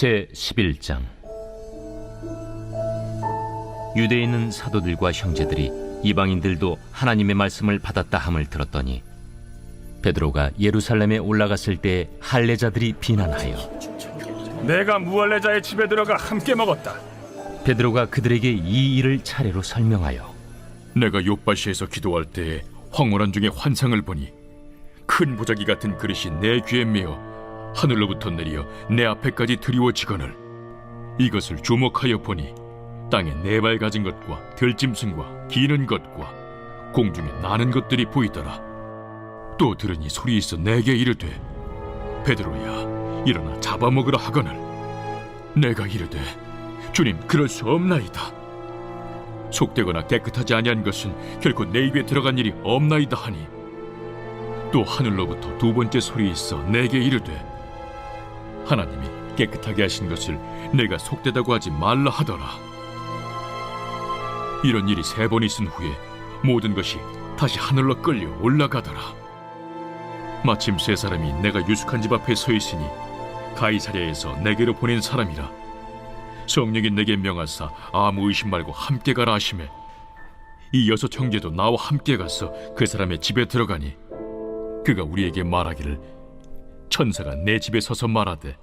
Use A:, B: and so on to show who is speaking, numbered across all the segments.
A: 제11장. 유대에 있는 사도들과 형제들이 이방인들도 하나님의 말씀을 받았다 함을 들었더니 베드로가 예루살렘에 올라갔을 때 할례자들이 비난하여
B: 내가 무할례자의 집에 들어가 함께 먹었다.
A: 베드로가 그들에게 이 일을 차례로 설명하여
C: 내가 욥바시에서 기도할 때에 황홀한 중에 환상을 보니 큰 보자기 같은 그릇이 내 귀에 메어 하늘로부터 내려 내 앞에까지 드리워지거늘 이것을 주목하여 보니 땅에 네 발 가진 것과 들짐승과 기는 것과 공중에 나는 것들이 보이더라. 또 들으니 소리 있어 내게 이르되 베드로야 일어나 잡아먹으라 하거늘 내가 이르되 주님 그럴 수 없나이다. 속되거나 깨끗하지 아니한 것은 결코 내 입에 들어간 일이 없나이다 하니 또 하늘로부터 두 번째 소리 있어 내게 이르되 하나님이 깨끗하게 하신 것을 내가 속되다고 하지 말라 하더라. 이런 일이 세 번 있은 후에 모든 것이 다시 하늘로 끌려 올라가더라. 마침 세 사람이 내가 유숙한 집 앞에 서 있으니 가이사랴에서 내게로 보낸 사람이라. 성령이 내게 명하사 아무 의심 말고 함께 가라 하시매 이 여섯 형제도 나와 함께 가서 그 사람의 집에 들어가니 그가 우리에게 말하기를 천사가 내 집에 서서 말하되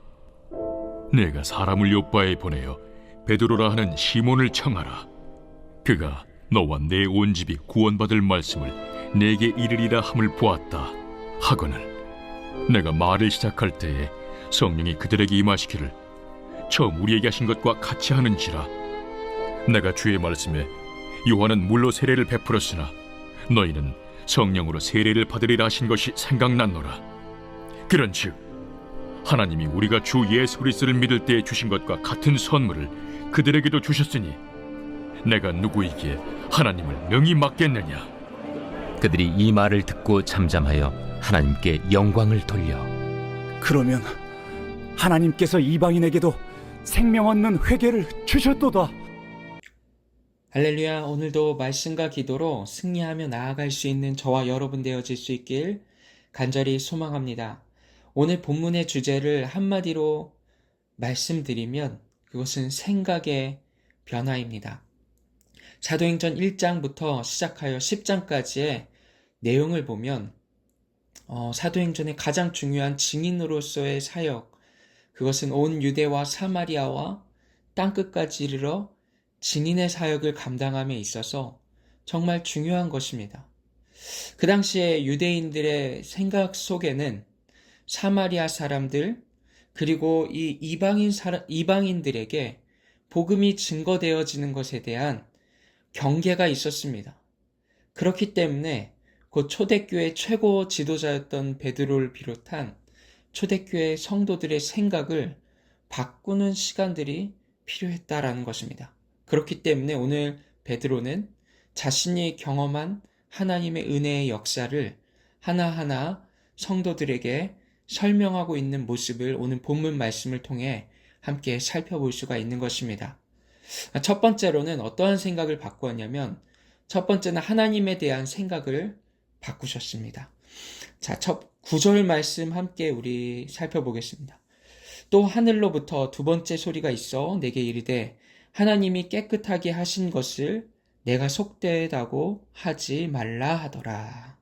C: 내가 사람을 요바에 보내어 베드로라 하는 시몬을 청하라. 그가 너와 내 온 집이 구원받을 말씀을 내게 이르리라 함을 보았다 하거늘 내가 말을 시작할 때에 성령이 그들에게 임하시기를 처음 우리에게 하신 것과 같이 하는지라. 내가 주의 말씀에 요한은 물로 세례를 베풀었으나 너희는 성령으로 세례를 받으리라 하신 것이 생각났노라. 그런즉 하나님이 우리가 주 예수 그리스도를 믿을 때에 주신 것과 같은 선물을 그들에게도 주셨으니 내가 누구이기에 하나님을 능히 맡겠느냐.
A: 그들이 이 말을 듣고 잠잠하여 하나님께 영광을 돌려
D: 그러면 하나님께서 이방인에게도 생명 얻는 회개를 주셨도다.
E: 할렐루야. 오늘도 말씀과 기도로 승리하며 나아갈 수 있는 저와 여러분 되어질 수 있길 간절히 소망합니다. 오늘 본문의 주제를 한마디로 말씀드리면 그것은 생각의 변화입니다. 사도행전 1장부터 시작하여 10장까지의 내용을 보면 사도행전의 가장 중요한 증인으로서의 사역, 그것은 온 유대와 사마리아와 땅끝까지 이르러 증인의 사역을 감당함에 있어서 정말 중요한 것입니다. 그 당시에 유대인들의 생각 속에는 사마리아 사람들 그리고 이 이방인들에게 복음이 증거되어지는 것에 대한 경계가 있었습니다. 그렇기 때문에 곧 초대교회 최고 지도자였던 베드로를 비롯한 초대교회 성도들의 생각을 바꾸는 시간들이 필요했다라는 것입니다. 그렇기 때문에 오늘 베드로는 자신이 경험한 하나님의 은혜의 역사를 하나하나 성도들에게 설명하고 있는 모습을 오늘 본문 말씀을 통해 함께 살펴볼 수가 있는 것입니다. 첫 번째로는 어떠한 생각을 바꾸었냐면 첫 번째는 하나님에 대한 생각을 바꾸셨습니다. 자, 첫 9절 말씀 함께 우리 살펴보겠습니다. 또 하늘로부터 두 번째 소리가 있어 내게 이르되 하나님이 깨끗하게 하신 것을 내가 속되다고 하지 말라 하더라.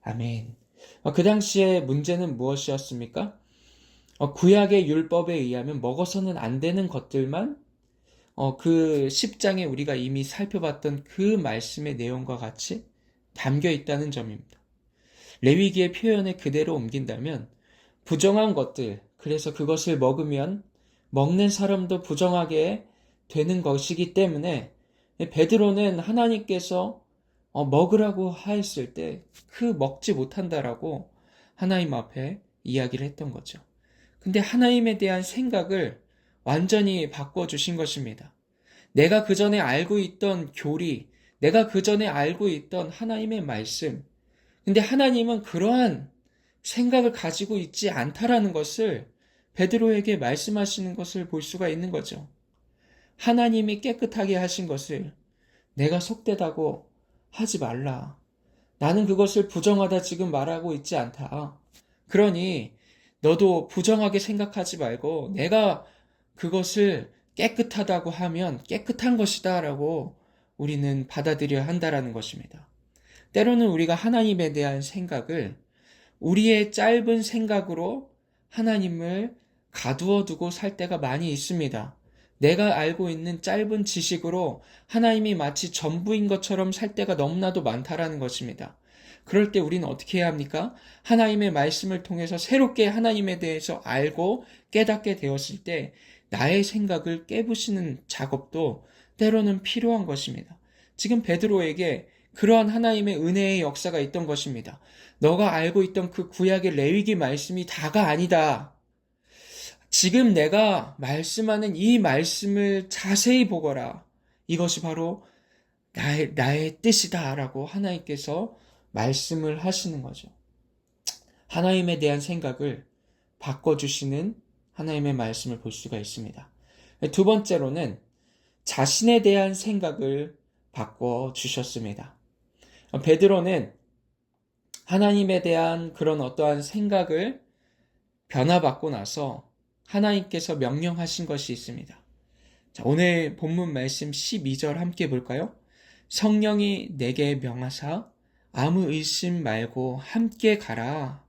E: 아멘. 그 당시에 문제는 무엇이었습니까? 구약의 율법에 의하면 먹어서는 안 되는 것들만 그 10장에 우리가 이미 살펴봤던 그 말씀의 내용과 같이 담겨 있다는 점입니다. 레위기의 표현을 그대로 옮긴다면 부정한 것들, 그래서 그것을 먹으면 먹는 사람도 부정하게 되는 것이기 때문에 베드로는 하나님께서 먹으라고 하였을 때 그 먹지 못한다라고 하나님 앞에 이야기를 했던 거죠. 근데 하나님에 대한 생각을 완전히 바꿔주신 것입니다. 내가 그 전에 알고 있던 교리, 내가 그 전에 알고 있던 하나님의 말씀, 근데 하나님은 그러한 생각을 가지고 있지 않다라는 것을 베드로에게 말씀하시는 것을 볼 수가 있는 거죠. 하나님이 깨끗하게 하신 것을 내가 속되다고 하지 말라. 나는 그것을 부정하다 지금 말하고 있지 않다. 그러니 너도 부정하게 생각하지 말고 내가 그것을 깨끗하다고 하면 깨끗한 것이다 라고 우리는 받아들여야 한다라는 것입니다. 때로는 우리가 하나님에 대한 생각을 우리의 짧은 생각으로 하나님을 가두어 두고 살 때가 많이 있습니다. 내가 알고 있는 짧은 지식으로 하나님이 마치 전부인 것처럼 살 때가 너무나도 많다라는 것입니다. 그럴 때 우리는 어떻게 해야 합니까? 하나님의 말씀을 통해서 새롭게 하나님에 대해서 알고 깨닫게 되었을 때 나의 생각을 깨부시는 작업도 때로는 필요한 것입니다. 지금 베드로에게 그러한 하나님의 은혜의 역사가 있던 것입니다. 너가 알고 있던 그 구약의 레위기 말씀이 다가 아니다. 지금 내가 말씀하는 이 말씀을 자세히 보거라. 이것이 바로 나의 뜻이다 라고 하나님께서 말씀을 하시는 거죠. 하나님에 대한 생각을 바꿔주시는 하나님의 말씀을 볼 수가 있습니다. 두 번째로는 자신에 대한 생각을 바꿔주셨습니다. 베드로는 하나님에 대한 그런 어떠한 생각을 변화받고 나서 하나님께서 명령하신 것이 있습니다. 자, 오늘 본문 말씀 12절 함께 볼까요? 성령이 내게 명하사 아무 의심 말고 함께 가라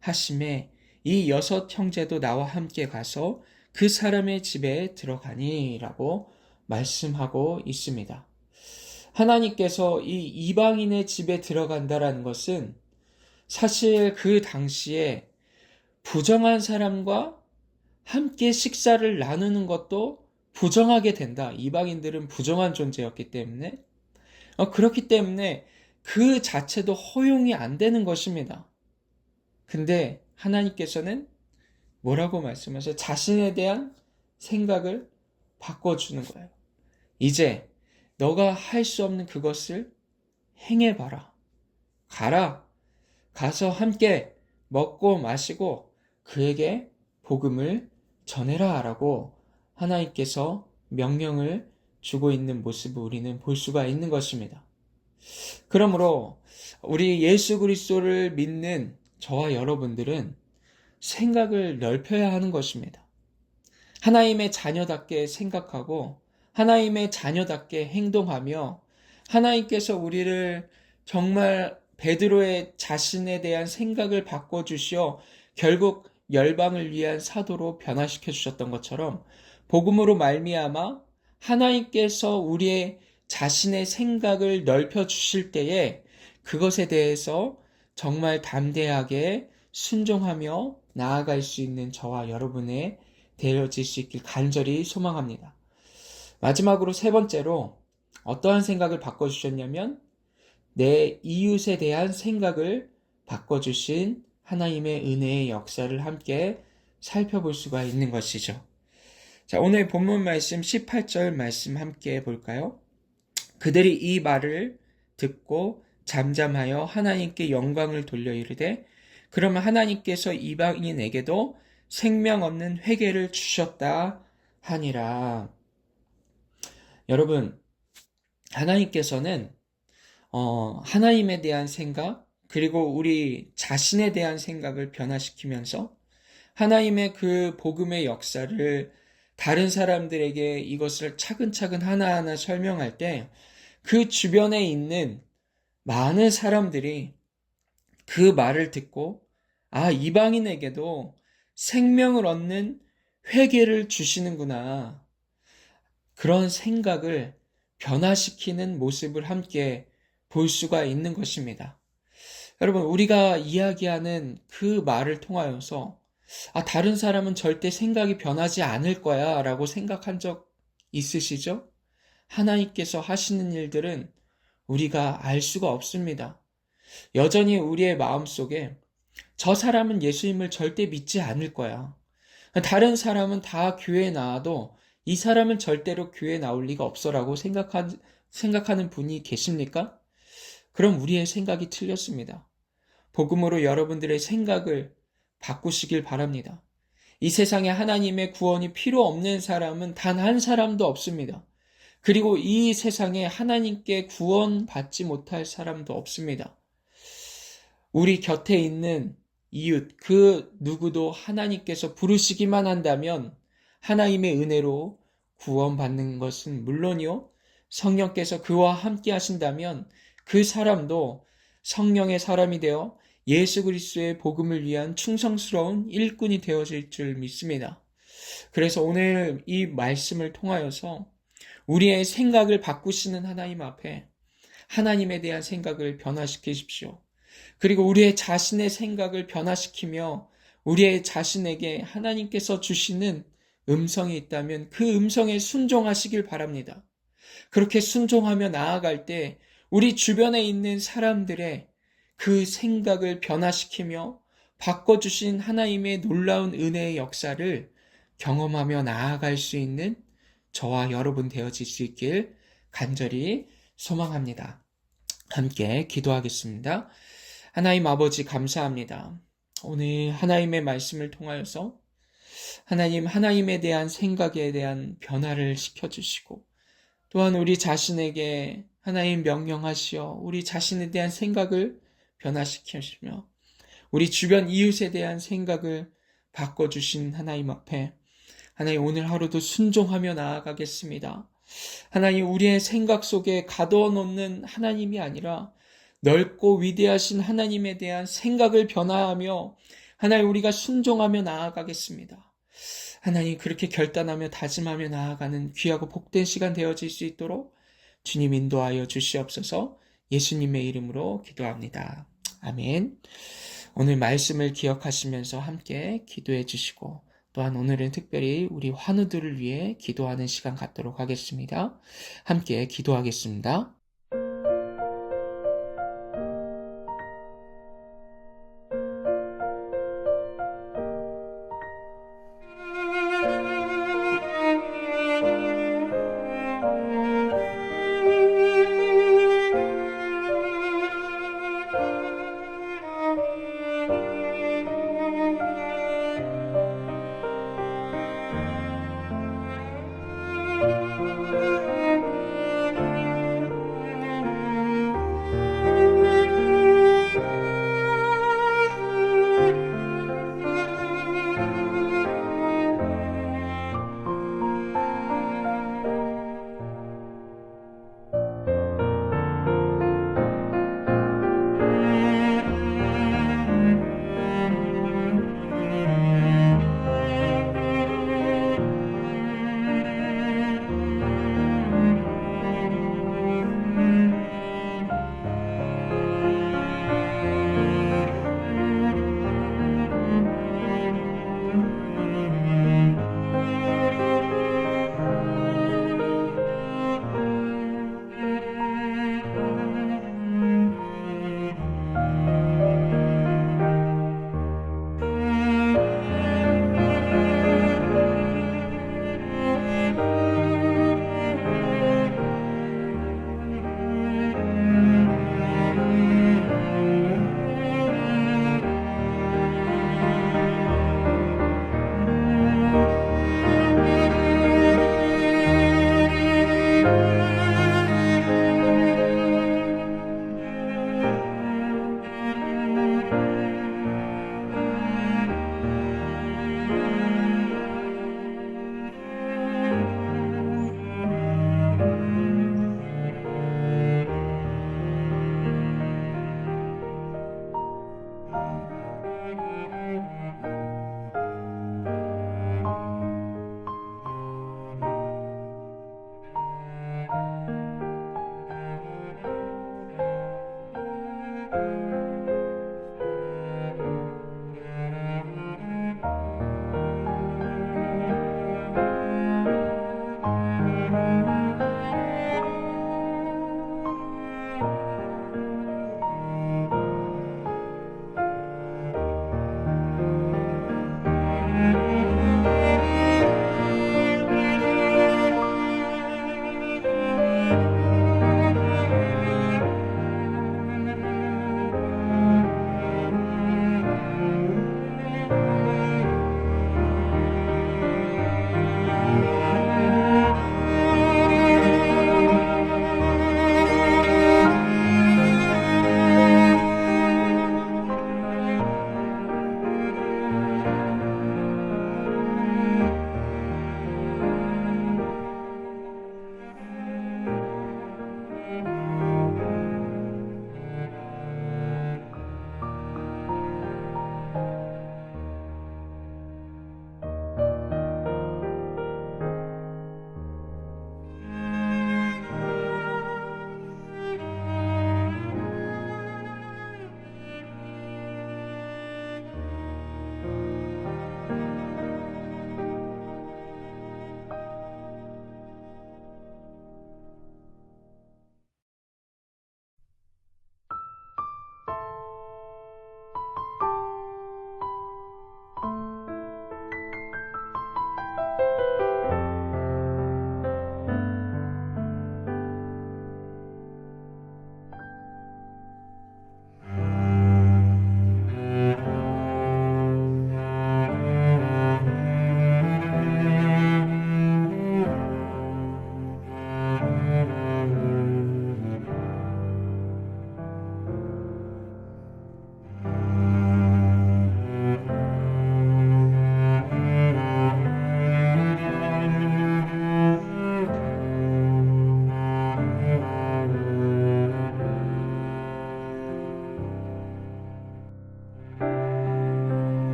E: 하심에 이 6 형제도 나와 함께 가서 그 사람의 집에 들어가니 라고 말씀하고 있습니다. 하나님께서 이 이방인의 집에 들어간다라는 것은 사실 그 당시에 부정한 사람과 함께 식사를 나누는 것도 부정하게 된다. 이방인들은 부정한 존재였기 때문에 그렇기 때문에 그 자체도 허용이 안 되는 것입니다. 근데 하나님께서는 뭐라고 말씀하셔요? 자신에 대한 생각을 바꿔주는 거예요. 이제 너가 할 수 없는 그것을 행해봐라. 가라. 가서 함께 먹고 마시고 그에게 복음을 전해라 라고 하나님께서 명령을 주고 있는 모습을 우리는 볼 수가 있는 것입니다. 그러므로 우리 예수 그리스도를 믿는 저와 여러분들은 생각을 넓혀야 하는 것입니다. 하나님의 자녀답게 생각하고 하나님의 자녀답게 행동하며 하나님께서 우리를 정말 베드로의 자신에 대한 생각을 바꿔주시어 결국 열방을 위한 사도로 변화시켜 주셨던 것처럼 복음으로 말미암아 하나님께서 우리의 자신의 생각을 넓혀 주실 때에 그것에 대해서 정말 담대하게 순종하며 나아갈 수 있는 저와 여러분의 되어질 수 있길 간절히 소망합니다. 마지막으로 세 번째로 어떠한 생각을 바꿔주셨냐면 내 이웃에 대한 생각을 바꿔주신 하나님의 은혜의 역사를 함께 살펴볼 수가 있는 것이죠. 자, 오늘 본문 말씀 18절 말씀 함께 볼까요? 그들이 이 말을 듣고 잠잠하여 하나님께 영광을 돌려 이르되 그러면 하나님께서 이방인에게도 생명 없는 회개를 주셨다 하니라. 여러분, 하나님께서는 하나님에 대한 생각 그리고 우리 자신에 대한 생각을 변화시키면서 하나님의 그 복음의 역사를 다른 사람들에게 이것을 차근차근 하나하나 설명할 때 그 주변에 있는 많은 사람들이 그 말을 듣고 이방인에게도 생명을 얻는 회개를 주시는구나. 그런 생각을 변화시키는 모습을 함께 볼 수가 있는 것입니다. 여러분, 우리가 이야기하는 그 말을 통하여서 다른 사람은 절대 생각이 변하지 않을 거야 라고 생각한 적 있으시죠? 하나님께서 하시는 일들은 우리가 알 수가 없습니다. 여전히 우리의 마음속에 저 사람은 예수님을 절대 믿지 않을 거야. 다른 사람은 다 교회에 나와도 이 사람은 절대로 교회에 나올 리가 없어라고 생각하는 분이 계십니까? 그럼 우리의 생각이 틀렸습니다. 복음으로 여러분들의 생각을 바꾸시길 바랍니다. 이 세상에 하나님의 구원이 필요 없는 사람은 단 한 사람도 없습니다. 그리고 이 세상에 하나님께 구원받지 못할 사람도 없습니다. 우리 곁에 있는 이웃, 그 누구도 하나님께서 부르시기만 한다면 하나님의 은혜로 구원받는 것은 물론이요, 성령께서 그와 함께 하신다면 그 사람도 성령의 사람이 되어 예수 그리스도의 복음을 위한 충성스러운 일꾼이 되어질 줄 믿습니다. 그래서 오늘 이 말씀을 통하여서 우리의 생각을 바꾸시는 하나님 앞에 하나님에 대한 생각을 변화시키십시오. 그리고 우리의 자신의 생각을 변화시키며 우리의 자신에게 하나님께서 주시는 음성이 있다면 그 음성에 순종하시길 바랍니다. 그렇게 순종하며 나아갈 때 우리 주변에 있는 사람들의 그 생각을 변화시키며 바꿔주신 하나님의 놀라운 은혜의 역사를 경험하며 나아갈 수 있는 저와 여러분 되어질 수 있길 간절히 소망합니다. 함께 기도하겠습니다. 하나님 아버지 감사합니다. 오늘 하나님의 말씀을 통하여서 하나님에 대한 생각에 대한 변화를 시켜주시고 또한 우리 자신에게 하나님 명령하시어 우리 자신에 대한 생각을 변화시키시며 우리 주변 이웃에 대한 생각을 바꿔주신 하나님 앞에 하나님 오늘 하루도 순종하며 나아가겠습니다. 하나님 우리의 생각 속에 가둬놓는 하나님이 아니라 넓고 위대하신 하나님에 대한 생각을 변화하며 하나님 우리가 순종하며 나아가겠습니다. 하나님 그렇게 결단하며 다짐하며 나아가는 귀하고 복된 시간 되어질 수 있도록 주님 인도하여 주시옵소서. 예수님의 이름으로 기도합니다. 아멘. 오늘 말씀을 기억하시면서 함께 기도해 주시고 또한 오늘은 특별히 우리 환우들을 위해 기도하는 시간 갖도록 하겠습니다. 함께 기도하겠습니다.